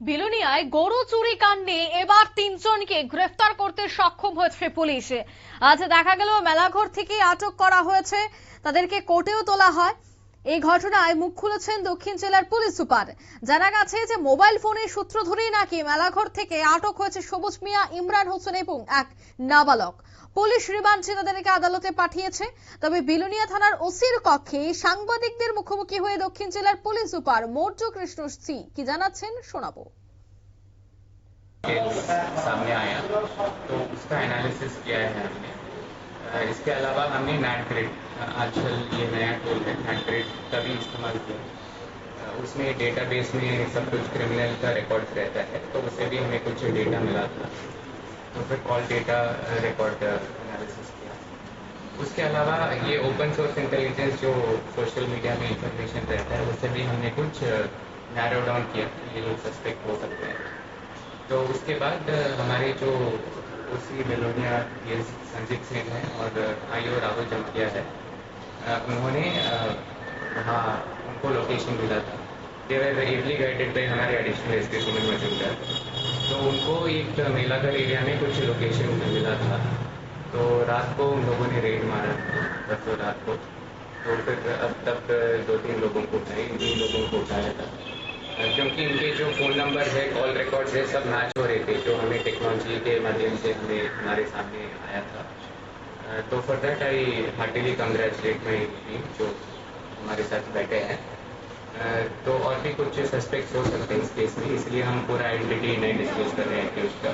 বিলোনিয়ায় গরু চুরি কাণ্ডে এবার ৩ জনকে গ্রেফতার করতে সক্ষম হয়েছে পুলিশ। আজ দেখা গেল মেলাঘর থেকে আটক করা হয়েছে, তাদেরকে কোর্টেও তোলা হয়। এই ঘটনায় মুখ খুলেছেন দক্ষিণ জেলার পুলিশ সুপার। জানা গেছে যে মোবাইল ফোনের সূত্র ধরেই নাকি মেলাঘর থেকে আটক হয়েছে সবুজ মিয়া, ইমরান হোসেন এবং এক নাবালক। পুলিশ রিমান্ডে তাদেরকে আদালতে পাঠিয়েছে। তবে বিলোনিয়া থানার ওসির কক্ষে সাংবাদিকদের মুখোমুখি হয়ে দক্ষিণ জেলার police super Maurya Krishna C কি জানাচ্ছেন শোনাবো। सामने आया तो उसका एनालिसिस किया है हमने। इसके अलावा हमने नैटग्रिड, आजकल ये नया टूल है नैटग्रिड, का भी इस्तेमाल किया। उसमें डेटाबेस में सब कुछ क्रिमिनल का रिकॉर्ड रहता है, तो उससे भी हमें कुछ डेटा मिला था, तो फिर कॉल डेटा रिकॉर्ड एनालिसिस किया। उसके अलावा ये ओपन सोर्स इंटेलिजेंस जो सोशल मीडिया में इंफॉर्मेशन रहता है, उससे भी हमने कुछ नैरो डाउन किया, ये लोग सस्पेक्ट हो सकते हैं। तो उसके बाद हमारे जो ओसी बिलोनिया ये संजीत सिंह हैं और आईओ राहुल जमकिया है, उन्होंने वहाँ उनको लोकेशन मिला था। दे वर एबली गाइडेड बाय हमारे एडिशनल एसपी सुनील मजूमदार। तो उनको एक मेलाघर एरिया में कुछ लोकेशन मिला था, तो रात को उन लोगों ने रेड मारा परसों रात को। तो फिर अब तक 2-3 लोगों को उठाए, 3 लोगों को उठाया था, क्योंकि इनके जो फ़ोन नंबर है, कॉल रिकॉर्ड है, सब मैच हो रहे थे, जो हमें टेक्नोलॉजी के माध्यम से हमारे सामने आया था। तो for that I heartily congratulate my team जो हमारे साथ बैठे हैं। तो और भी कुछ सस्पेक्ट्स हो सकते हैं इस केस में, इसलिए हम पूरा आइडेंटिटी नहीं डिस्क्लोज कर रहे हैं कि उसका।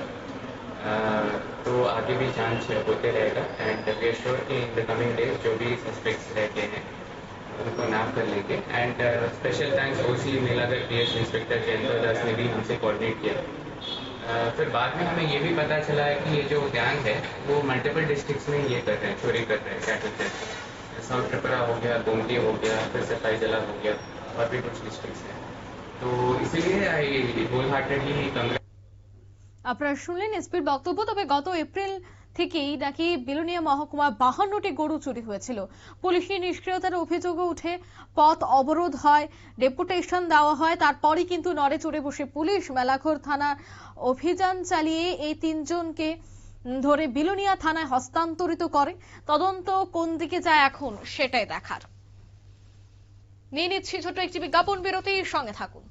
तो आगे भी जांच होते रहेगा एंड वी आर श्योर कि इन द कमिंग डेज जो भी सस्पेक्ट्स रहते हैं उनको नाम कर लेंगे। And special thanks OC Melaghar PS inspector Jayant Das ने भी हमसे कोऑर्डिनेट किया। फिर बाद में हमें ये भी पता चला है कि ये जो गैंग है वो मल्टीपल डिस्ट्रिक्ट्स में ये कर रहे हैं, चोरी कर रहे हैं कैटल थेफ्ट। साउथ त्रिपुरा हो गया, गोमती हो गया, फिर से फाइजला हो गया, और भी कुछ डिस्ट्रिक्ट्स हैं। तो इसीलिए आई होल हार्टेडली कंग्रेट। আপনারা শুনলেন এসপির বক্তব্য। তবে গত এপ্রিল থেকেই নাকি বিলোনিয়া মহকুমায় 52টি গরু চুরি হয়েছিল। পুলিশের নিষ্ক্রিয়তার অভিযোগও উঠে পথ অবরোধ হয়, ডেপুটেশন দেওয়া হয়, তারপরই কিন্তু নড়ে চড়ে বসে পুলিশ মেলাঘর থানা অভিযান চালিয়ে এই 3 জনকে ধরে বিলোনিয়া থানায় হস্তান্তরিত করে। তদন্ত কোন দিকে যায় এখন সেটাই দেখার। নিয়ে নিচ্ছি ছোট একটি বিজ্ঞাপন বিরতির সঙ্গে থাকুন।